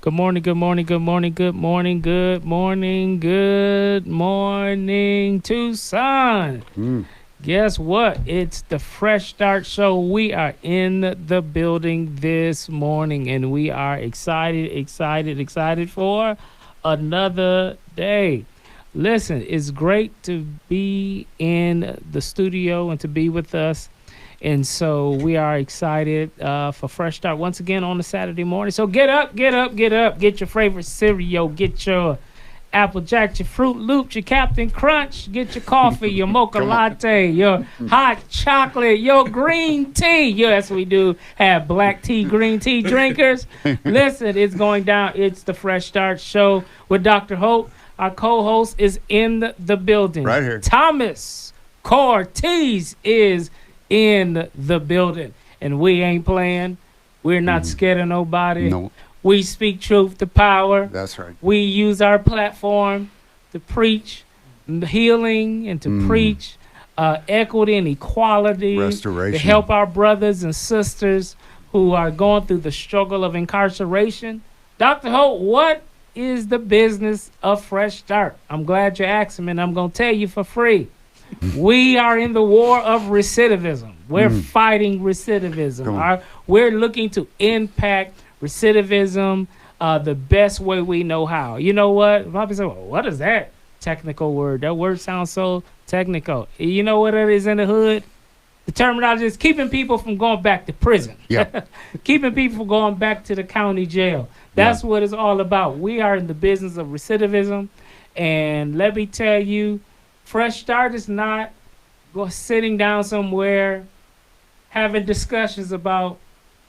Good morning, good morning, good morning, good morning, good morning, good morning, Tucson. Guess what? It's the Fresh Start Show. We are in the building this morning, and we are excited for another day. Listen, it's great to be in the studio and to be with us. And so we are excited for Fresh Start once again on a Saturday morning. So get up, get up, get up. Get your favorite cereal. Get your Apple Jacks, your Fruit Loops, your Captain Crunch. Get your coffee, your mocha latte, your hot chocolate, your green tea. Yes, we do have black tea, green tea drinkers. Listen, it's going down. It's the Fresh Start Show with Dr. Hope. Our co-host is in the building. Right here. Thomas Cortez is in the building, and we ain't playing. We're not scared of nobody. No. We speak truth to power. That's right. We use our platform to preach healing and to preach equity and equality, Restoration. to help our brothers and sisters who are going through the struggle of incarceration. Dr. Holt, what is the business of Fresh Start? I'm glad you asked me, and I'm going to tell you for free. We are in the war of recidivism. We're fighting recidivism. We're looking to impact recidivism the best way we know how. You know what? Bobby said, well, what is that technical word? That word sounds so technical. You know what it is in the hood? The terminology is keeping people from going back to prison. Yeah. Keeping people from going back to the county jail. That's what it's all about. We are in the business of recidivism. And let me tell you, Fresh Start is not sitting down somewhere having discussions about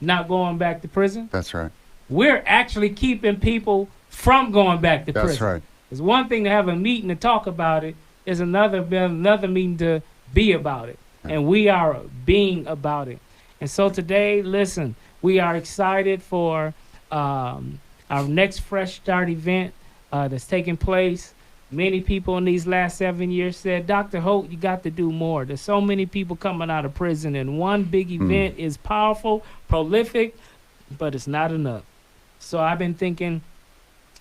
not going back to prison. That's right. We're actually keeping people from going back to prison. That's right. It's one thing to have a meeting to talk about it. It's another meeting to be about it. And we are being about it. And so today, listen, we are excited for our next Fresh Start event that's taking place. Many people in these last 7 years said, Dr. Holt, you got to do more. There's so many people coming out of prison, and one big event is powerful, prolific, but it's not enough. So I've been thinking,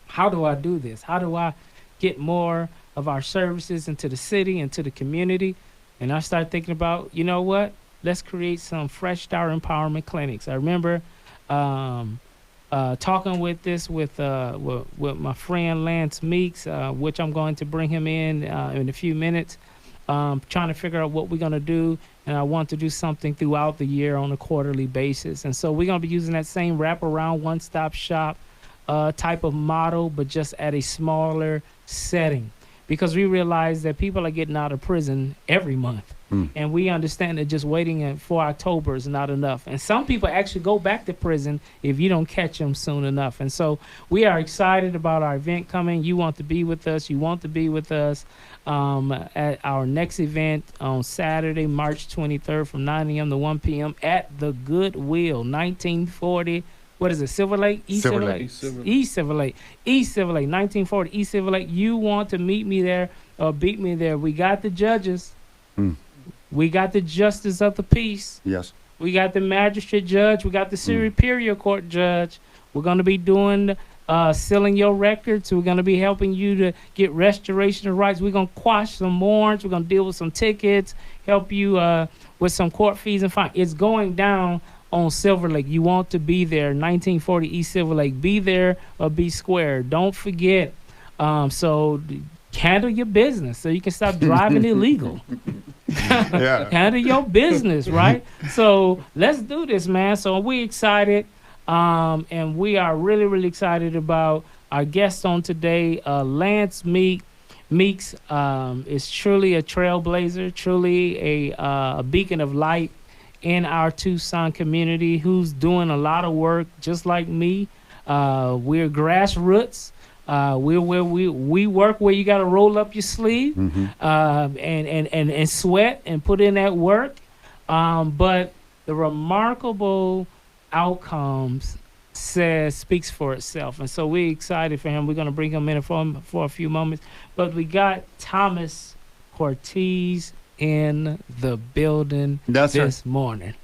how do I do this? How do I get more of our services into the city, into the community? And I started thinking about, you know what? Let's create some Fresh Start Empowerment Clinics. I remember talking with my friend Lance Meeks, which I'm going to bring him in a few minutes, trying to figure out what we're going to do. And I want to do something throughout the year on a quarterly basis. And so we're going to be using that same wraparound one-stop shop type of model, but just at a smaller setting. Because we realize that people are getting out of prison every month. And we understand that just waiting for October is not enough. And some people actually go back to prison if you don't catch them soon enough. And so we are excited about our event coming. You want to be with us. You want to be with us at our next event on Saturday, March 23rd from 9 a.m. to 1 p.m. at the Goodwill, 1940. What is it, Silver Lake? East Silver Lake. East Silver Lake, 1940, East Silver Lake. You want to meet me there or beat me there. We got the judges. We got the justice of the peace. Yes. We got the magistrate judge. We got the superior court judge. We're going to be doing sealing your records. We're going to be helping you to get restoration of rights. We're going to quash some warrants. We're going to deal with some tickets, help you with some court fees and fines. It's going down on Silver Lake. You want to be there, 1940 East Silver Lake. Be there or be square. Don't forget. So handle your business so you can stop driving illegal. Handle your business, right? So let's do this, man. So we're excited, and we are really, really excited about our guest on today, Lance Meeks. Is truly a trailblazer, truly a beacon of light in our Tucson community, who's doing a lot of work just like me. We're grassroots. We work where you got to roll up your sleeve and sweat and put in that work. But the remarkable outcomes speaks for itself. And so we're excited for him. We're going to bring him in for a few moments. But we got Thomas Cortez in the building this morning.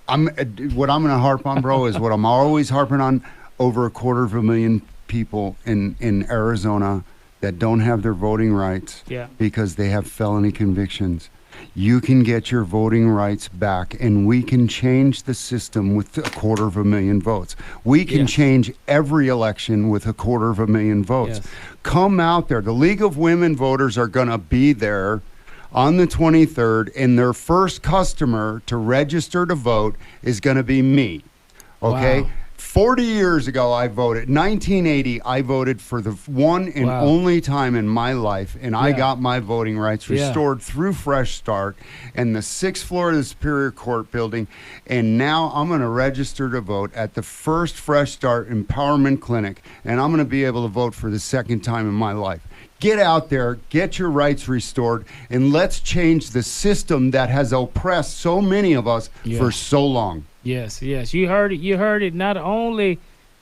What I'm going to harp on, bro, is what I'm always harping on. Over 250,000 people in Arizona that don't have their voting rights because they have felony convictions. You can get your voting rights back, and we can change the system with 250,000 votes. We can change every election with 250,000 votes. Come out there. The League of Women Voters are going to be there on the 23rd, and their first customer to register to vote is going to be me. Okay? Wow. 40 years ago, I voted. 1980, I voted for the one and only time in my life, and I got my voting rights restored through Fresh Start and the 6th floor of the Superior Court building. And now I'm going to register to vote at the first Fresh Start Empowerment Clinic, and I'm going to be able to vote for the second time in my life. Get out there, get your rights restored, and let's change the system that has oppressed so many of us for so long. Yes, you heard it. You heard it. Not only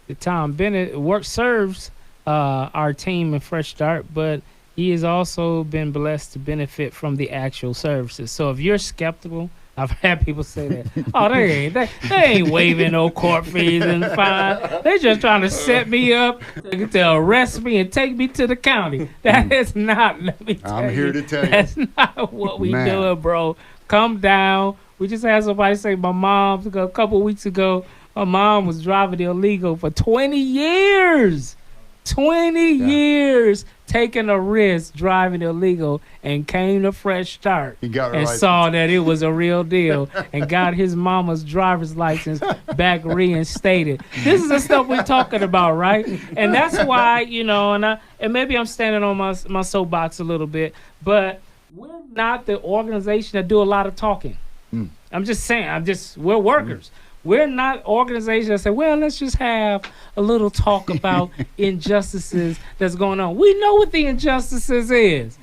did Tom Bennett serves our team in Fresh Start, but he has also been blessed to benefit from the actual services. So if you're skeptical, I've had people say that, oh, they ain't waiving no court fees and fine. They just trying to set me up to arrest me and take me to the county. That is not, let me tell I'm here to tell you. That's not what we doing, bro. Come down. We just had somebody say my mom, a couple weeks ago, my mom was driving illegal for 20 years. 20 years taking a risk driving illegal, and came to Fresh Start and saw that it was a real deal and got his mama's driver's license back reinstated. This is the stuff we're talking about, right? And that's why, and maybe I'm standing on my soapbox a little bit, but we're not the organization that do a lot of talking. I'm just saying, we're workers. We're not organizations that say, well, let's just have a little talk about injustices that's going on. We know what the injustices is.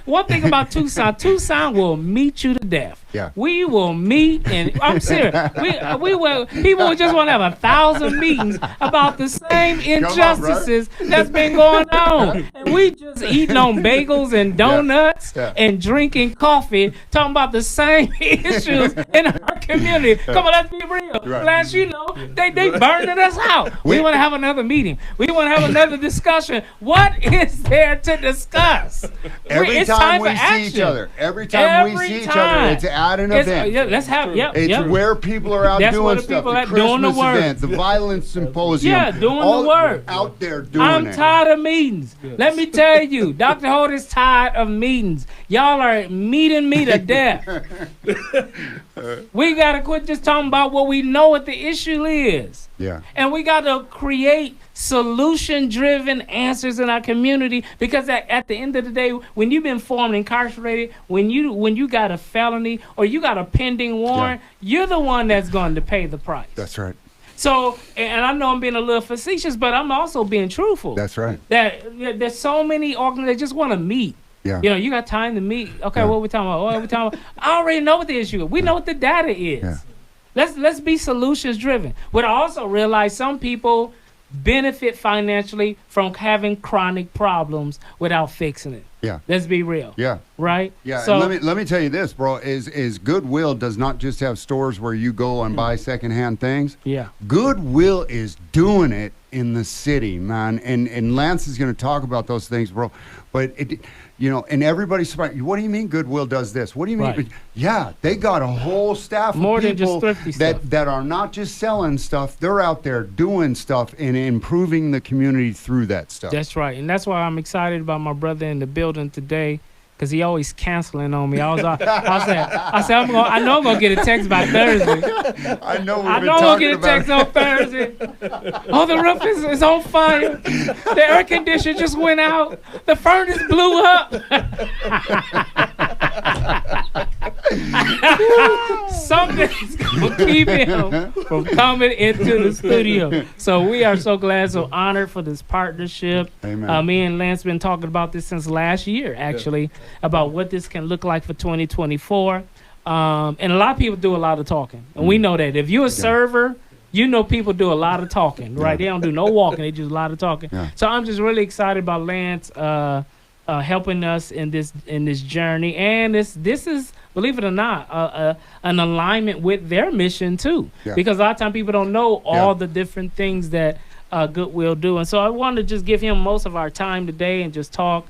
One thing about Tucson will meet you to death. Yeah. We will meet, and I'm serious. People would just want to have 1,000 meetings about the same injustices that's been going on. And we just eating on bagels and donuts and drinking coffee, talking about the same issues in our community. Come on, let's be real. Right. Last they burning us out. We want to have another meeting. We want to have another discussion. What is there to discuss? Every time we see each other, it's at an event. Let's have. It's where people are out doing stuff. The Christmas event, the violence symposium. Doing the work. Out there doing it. I'm tired of meetings. Let me tell you, Dr. Holt is tired of meetings. Y'all are meeting me to death. We gotta quit just talking about what we know what the issue is. Yeah. And we gotta create solution-driven answers in our community, because at the end of the day, when you've been formed incarcerated, when you got a felony or you got a pending warrant, you're the one that's going to pay the price. That's right. So, and I know I'm being a little facetious, but I'm also being truthful. That's right. That there's so many organizations that just want to meet. Yeah. You got time to meet. Okay, what are we talking about? What are we talking about? I already know what the issue is. We know what the data is. Yeah. Let's be solutions driven. But I also realize some people benefit financially from having chronic problems without fixing it. Yeah. Let's be real. Yeah. Right? Yeah. So and let me tell you this, bro, is Goodwill does not just have stores where you go and buy secondhand things. Yeah. Goodwill is doing it in the city, man. And Lance is going to talk about those things, bro. But and everybody's surprised. What do you mean Goodwill does this? What do you mean? Right. Yeah, they got a whole staff More of people than just thrifty stuff. that are not just selling stuff. They're out there doing stuff and improving the community through that stuff. That's right. And that's why I'm excited about my brother in the building today, because he always canceling on me. I said, I know I'm gonna get a text by Thursday. I know I'm gonna get a text on Thursday. Oh, the roof is on fire. The air conditioner just went out. The furnace blew up. Something's gonna keep him from coming into the studio. So we are so glad, so honored for this partnership. Amen. Me and Lance been talking about this since last year, actually, about what this can look like for 2024. And a lot of people do a lot of talking, and we know that. If you're a server, people do a lot of talking, right? They don't do no walking; they do a lot of talking. Yeah. So I'm just really excited about Lance helping us in this journey, and this is, believe it or not, an alignment with their mission too. Yeah. Because a lot of times people don't know all the different things that Goodwill do. And so I wanted to just give him most of our time today and just talk.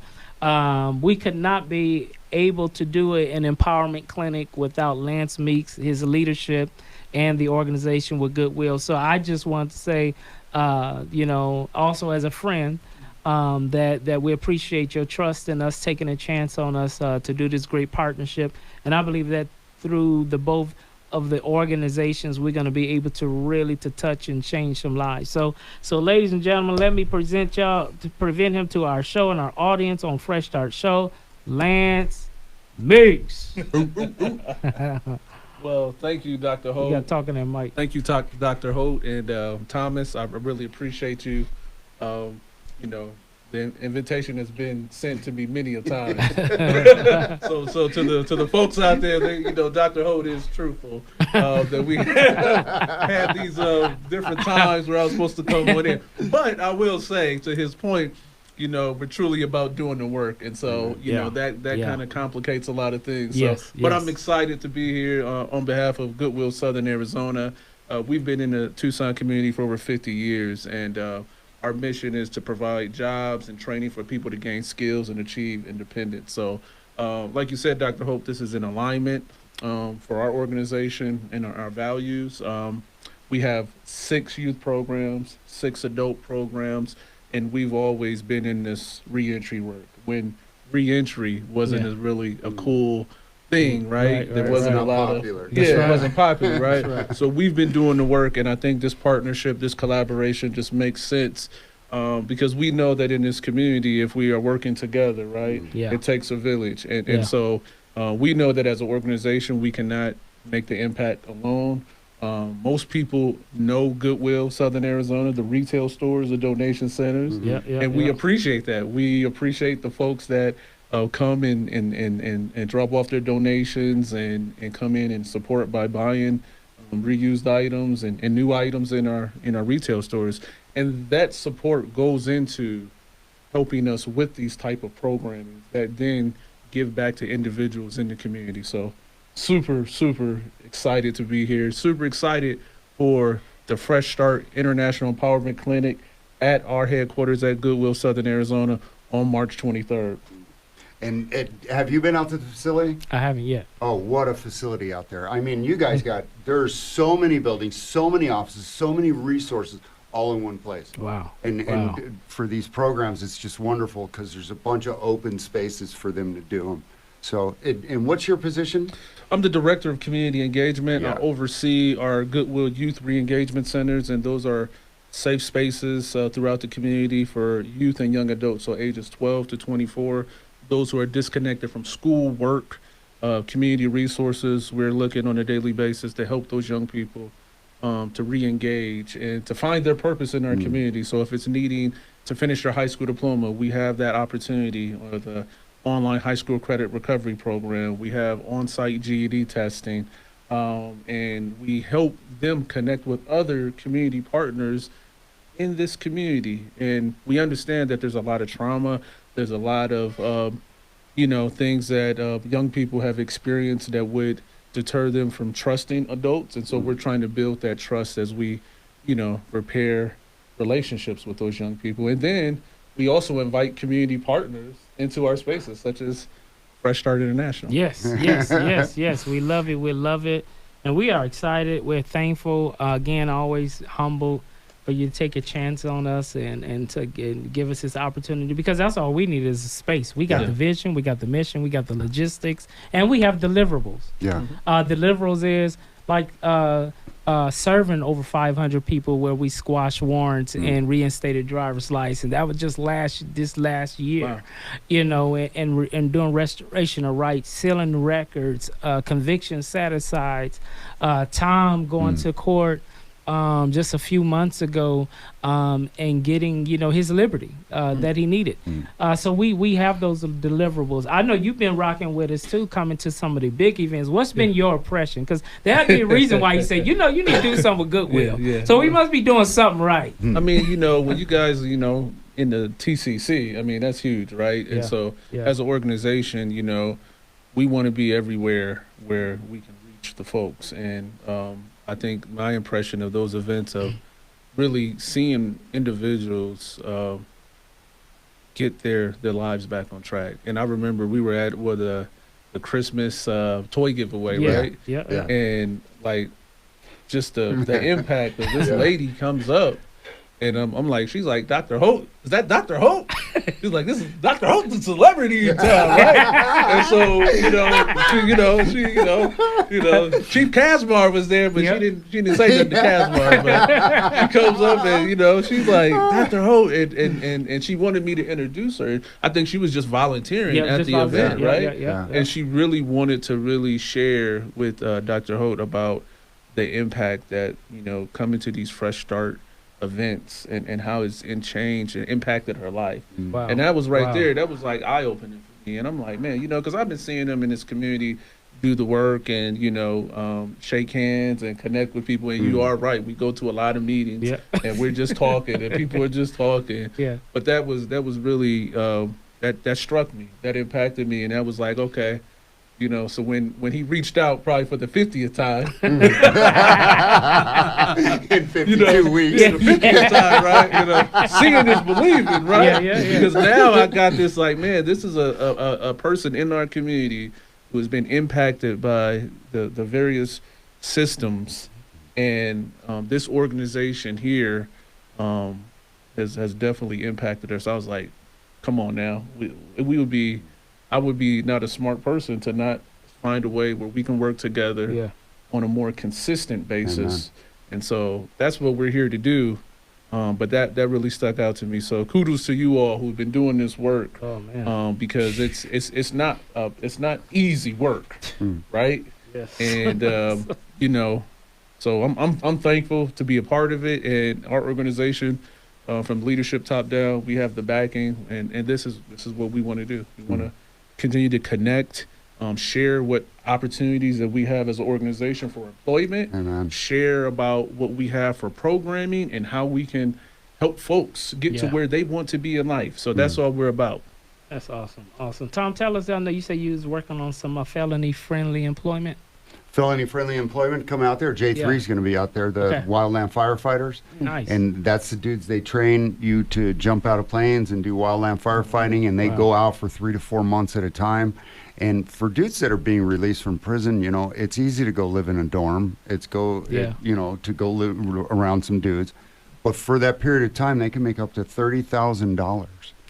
We could not be able to do an empowerment clinic without Lance Meeks, his leadership, and the organization with Goodwill. So I just want to say, also as a friend, that we appreciate your trust in us, taking a chance on us to do this great partnership. And I believe that through the both of the organizations, we're going to be able to really to touch and change some lives. So ladies and gentlemen, let me present him to our show and our audience on Fresh Start Show, Lance Meeks. Well, thank you, Dr. Holt. You got talking that mic. Thank you, Dr. Holt and Thomas. I really appreciate you. The invitation has been sent to me many a time. so to the folks out there, Dr. Holt is truthful. That we had these different times where I was supposed to come on in. But I will say, to his point, we're truly about doing the work, and so that kind of complicates a lot of things. But I'm excited to be here on behalf of Goodwill Southern Arizona. We've been in the Tucson community for over 50 years, and our mission is to provide jobs and training for people to gain skills and achieve independence. So, like you said, Dr. Hope, this is in alignment for our organization and our values. We have 6 youth programs, 6 adult programs, and we've always been in this reentry work. When reentry wasn't really a cool thing, right? There wasn't a lot popular. it wasn't popular, right? Right. So we've been doing the work, and I think this partnership, this collaboration just makes sense because we know that in this community, if we are working together, right, it takes a village. And so we know that as an organization, we cannot make the impact alone. Most people know Goodwill Southern Arizona, the retail stores, the donation centers, and we appreciate that. We appreciate the folks that come and drop off their donations and come in and support by buying reused items and new items in our retail stores. And that support goes into helping us with these type of programming that then give back to individuals in the community. So super, super excited to be here. Super excited for the Fresh Start International Empowerment Clinic at our headquarters at Goodwill Southern Arizona on March 23rd. And have you been out to the facility? I haven't yet. Oh, what a facility out there. I mean, you guys there's so many buildings, so many offices, so many resources all in one place. Wow. And for these programs, it's just wonderful because there's a bunch of open spaces for them to do them. So, and what's your position? I'm the Director of Community Engagement. I oversee our Goodwill Youth Re-Engagement Centers, and those are safe spaces throughout the community for youth and young adults, so ages 12 to 24, those who are disconnected from school, work, community resources. We're looking on a daily basis to help those young people to re-engage and to find their purpose in our community. So if it's needing to finish their high school diploma, we have that opportunity, or the online high school credit recovery program. We have on-site GED testing, and we help them connect with other community partners in this community. And we understand that there's a lot of trauma. There's a lot of, things that young people have experienced that would deter them from trusting adults. And so we're trying to build that trust as we, repair relationships with those young people. And then we also invite community partners into our spaces, such as Fresh Start International. Yes. We love it. We love it. And we are excited. We're thankful. Again, always humble for you to take a chance on us and to give us this opportunity, because that's all we need is a space. We got the vision, we got the mission, we got the logistics, and we have deliverables. Deliverables is like serving over 500 people where we squashed warrants and reinstated driver's license. That was just this last year. Wow. And doing restoration of rights, sealing records, conviction set-asides, Tom going to court just a few months ago and getting his liberty that he needed. So we have those deliverables. I know you've been rocking with us too, coming to some of the big events. What's been your impression? Because there had to be a reason why you say you need to do something with Goodwill. So we must be doing something right. I mean, when you guys in the TCC, I mean, that's huge, right? And so as an organization, we want to be everywhere where we can reach the folks. And I think my impression of those events have really seeing individuals get their lives back on track. And I remember we were at the Christmas toy giveaway, right? Yeah. And like just the impact of this lady comes up, and I'm like, she's like, Dr. Holt, is that Dr. Holt? She's like, this is Dr. Holt, the celebrity in town, right? And so Chief Casmar was there, but she didn't say nothing to Casmar. But she comes up and she's like, Dr. Holt, and she wanted me to introduce her. I think she was just volunteering at the event, right? Yeah. And she really wanted to really share with Dr. Holt about the impact that coming to these Fresh Start events and how it's changed and impacted her life. Wow. And that was there. That was like eye-opening for me. And I'm like, man, because I've been seeing them in this community do the work and, shake hands and connect with people. And you are right. We go to a lot of meetings and we're just talking and people are just talking. Yeah. But that was really, that struck me, that impacted me. And that was like, okay, so when he reached out probably for the 50th time, in 52 weeks, the 50th time, right? Seeing is believing, right? Yeah. Because now I got this like, man, this is a person in our community who has been impacted by the various systems, and this organization here has definitely impacted us. So I was like, come on now, I would be not a smart person to not find a way where we can work together on a more consistent basis. And so that's what we're here to do. But that really stuck out to me. So kudos to you all who've been doing this work. Oh man. Because it's not easy work, right? Yes. And so I'm thankful to be a part of it, and our organization from leadership top down, we have the backing, and this is what we want to do. We want to continue to connect, share what opportunities that we have as an organization for employment, share about what we have for programming and how we can help folks get to where they want to be in life. So that's all we're about. That's awesome. Tom, tell us, I know you say you was working on some felony-friendly employment. Felony-friendly employment, come out there. J3 is going to be out there, the wildland firefighters. Nice. And that's the dudes, they train you to jump out of planes and do wildland firefighting, and they go out for 3 to 4 months at a time. And for dudes that are being released from prison, it's easy to go live in a dorm. To go live around some dudes. But for that period of time, they can make up to $30,000.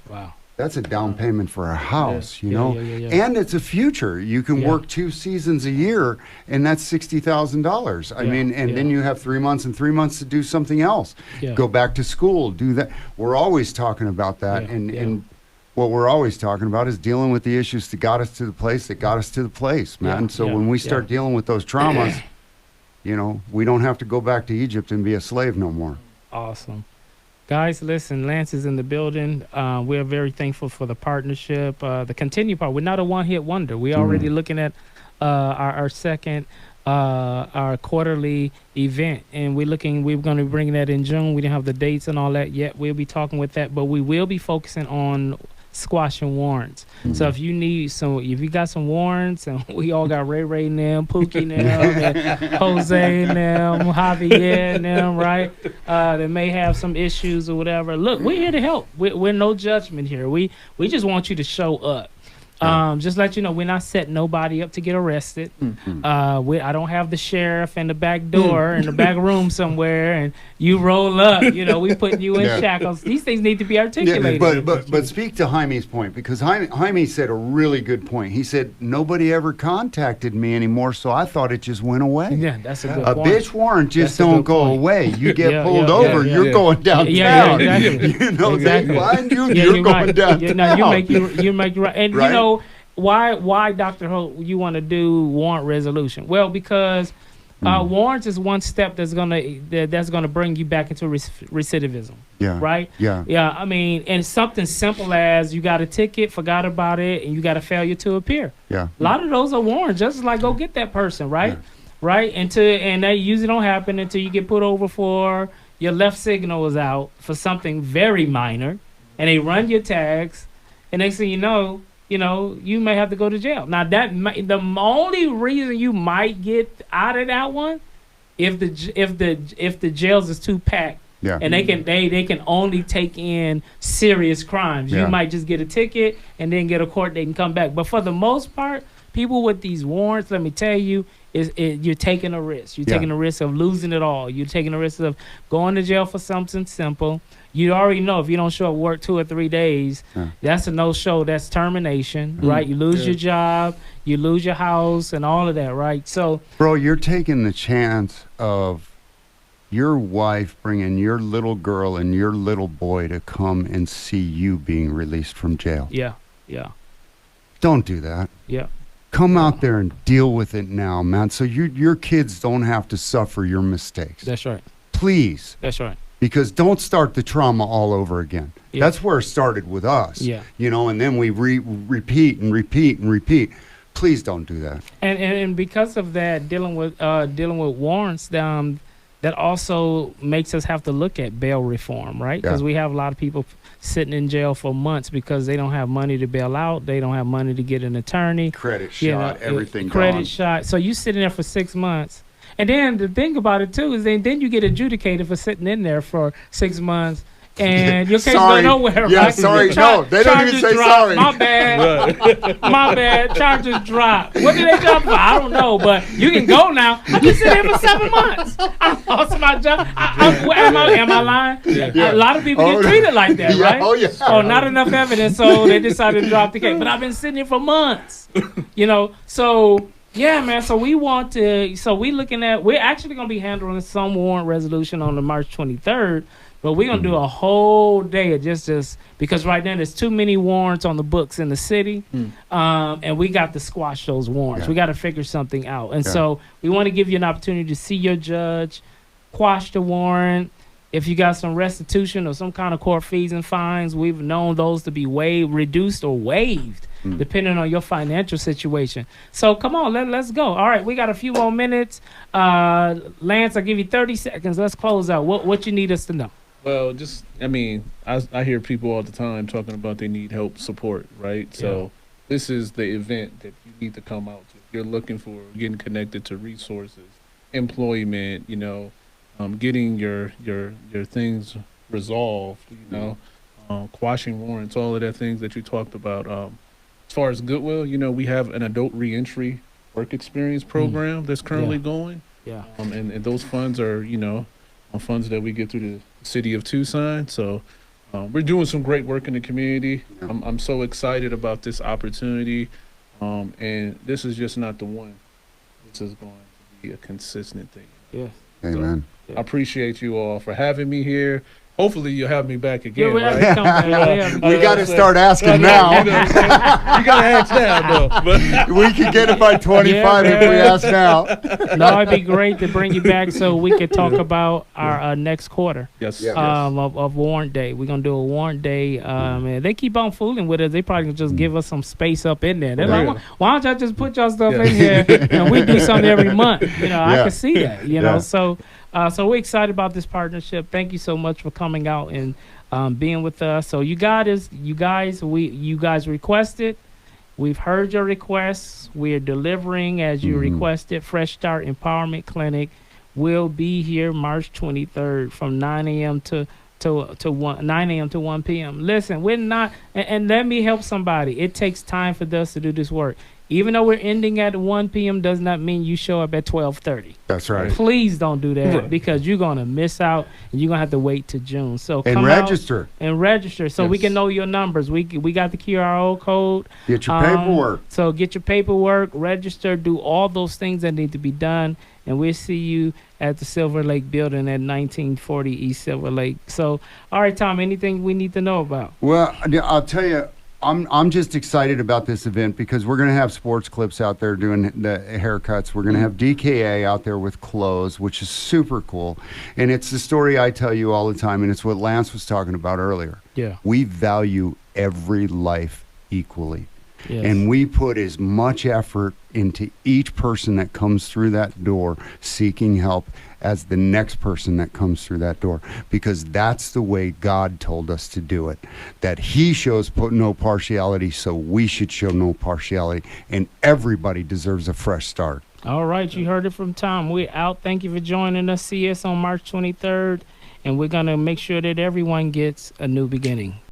Wow. That's a down payment for a house, Yeah. And it's a future. You can work 2 seasons a year, and that's $60,000. I mean, and then you have 3 months and 3 months to do something else. Yeah. Go back to school, do that. We're always talking about that. And what we're always talking about is dealing with the issues that got us to the place, man. So when we start dealing with those traumas, we don't have to go back to Egypt and be a slave no more. Awesome. Guys, listen, Lance is in the building. We're very thankful for the partnership. The continue part, we're not a one-hit wonder. We're already looking at our second, our quarterly event, and we're going to be bringing that in June. We didn't have the dates and all that yet. We'll be talking with that, but we will be focusing on squashing warrants. So if you got some warrants, and we all got Ray and them, Pookie and them, and Jose and them, Javier and them, right? That may have some issues or whatever. Look, we're here to help. We're no judgment here. We just want you to show up. Just let you know, we're not setting nobody up to get arrested. I don't have the sheriff in the back door in the back room somewhere, and you roll up. We putting you in shackles. These things need to be articulated. But speak to Jaime's point, because Jaime said a really good point. He said nobody ever contacted me anymore, so I thought it just went away. Yeah, that's a good point. A bitch warrant just don't go away. You get pulled over, you're going downtown. Yeah, exactly. They find you, you're going downtown. You make right. And why Dr. Holt, you want to do warrant resolution? Well, because warrants is one step that's gonna bring you back into recidivism. Yeah. Right. Yeah. Yeah. I mean, and something simple as you got a ticket, forgot about it, and you got a failure to appear. Yeah. A lot of those are warrants. Just like go get that person, right? Yeah. Right. And that usually don't happen until you get put over for your left signal is out for something very minor, and they run your tags, and next thing you know, you may have to go to jail. Now, the only reason you might get out of that one, if the jails is too packed Yeah. And they can only take in serious crimes. Yeah. You might just get a ticket and then get a court date and come back. But for the most part, people with these warrants, let me tell you, you're taking a risk. You're taking a risk of losing it all. You're taking a risk of going to jail for something simple. You already know if you don't show up work 2 or 3 days, that's a no-show. That's termination, right? You lose your job, you lose your house, and all of that, right? So, bro, you're taking the chance of your wife bringing your little girl and your little boy to come and see you being released from jail. Yeah. Don't do that. Yeah. Come out there and deal with it now, man, so your kids don't have to suffer your mistakes. That's right. Please. That's right. Because don't start the trauma all over again. Yeah. That's where it started with us. Yeah. And then we repeat and repeat and repeat. Please don't do that. And because of that, dealing with warrants, that also makes us have to look at bail reform, right? Because we have a lot of people sitting in jail for months because they don't have money to bail out. They don't have money to get an attorney. Credit shot, everything credit gone. shot. So you sitting there for 6 months. And then the thing about it, too, is then you get adjudicated for sitting in there for 6 months. And your case go nowhere, yeah, right? sorry, no, they don't even say drop. sorry. My bad. My bad. Charges drop. What did they drop for? I don't know, but you can go now. I've been sitting here for 7 months. I lost my job. Am I lying? Yeah. A lot of people get treated like that, right? Oh, yeah. Oh, not enough evidence, so they decided to drop the case. But I've been sitting here for months, so... Yeah, man. So we're actually going to be handling some warrant resolution on the March 23rd, but we're going to do a whole day of just because right now there's too many warrants on the books in the city, and we got to squash those warrants. Yeah. We got to figure something out. And so we want to give you an opportunity to see your judge, quash the warrant. If you got some restitution or some kind of court fees and fines, we've known those to be reduced or waived, depending on your financial situation. So come on, let's go. All right, we got a few more minutes. Lance, I'll give you 30 seconds. Let's close out. What you need us to know? Well, I hear people all the time talking about they need help, support, right? So this is the event that you need to come out to. If you're looking for getting connected to resources, employment, getting your things resolved, quashing warrants, all of the things that you talked about. As far as Goodwill, we have an adult reentry work experience program that's currently going. Yeah. And those funds are, funds that we get through the city of Tucson. So we're doing some great work in the community. I'm so excited about this opportunity. And this is just not the one. This is going to be a consistent thing. Yeah. Amen. I appreciate you all for having me here. Hopefully you'll have me back again, we got to start asking now. You got to ask now, though. But we could get it by 25 if we ask now. No, it'd be great to bring you back so we could talk about our next quarter. Yes. Of warrant day. We're gonna do a warrant day. And they keep on fooling with us. They probably can just give us some space up in there. They're like, why don't y'all just put y'all stuff in here and we do something every month? I can see that. So we're excited about this partnership. Thank you so much for coming out and being with us. So you guys requested. We've heard your requests. We're delivering as you requested. Fresh Start Empowerment Clinic will be here March 23rd from 9 a.m. to 1 p.m. Listen, we're not, and let me help somebody. It takes time for us to do this work. Even though we're ending at 1 p.m. does not mean you show up at 12:30. That's right. Please don't do that because you're going to miss out and you're going to have to wait till June. So come register. And register so we can know your numbers. We got the QRO code. Get your paperwork. So get your paperwork, register, do all those things that need to be done. And we'll see you at the Silver Lake building at 1940 East Silver Lake. So, all right, Tom, anything we need to know about? Well, I'll tell you, I'm just excited about this event because we're going to have sports clips out there doing the haircuts. We're going to have DKA out there with clothes, which is super cool. And it's the story I tell you all the time, and it's what Lance was talking about earlier. Yeah. We value every life equally. Yes. And we put as much effort into each person that comes through that door seeking help as the next person that comes through that door, because that's the way God told us to do it, that he shows no partiality, so we should show no partiality, and everybody deserves a fresh start. All right, you heard it from Tom. We're out. Thank you for joining us. See us on March 23rd. and we're going to make sure that everyone gets a new beginning.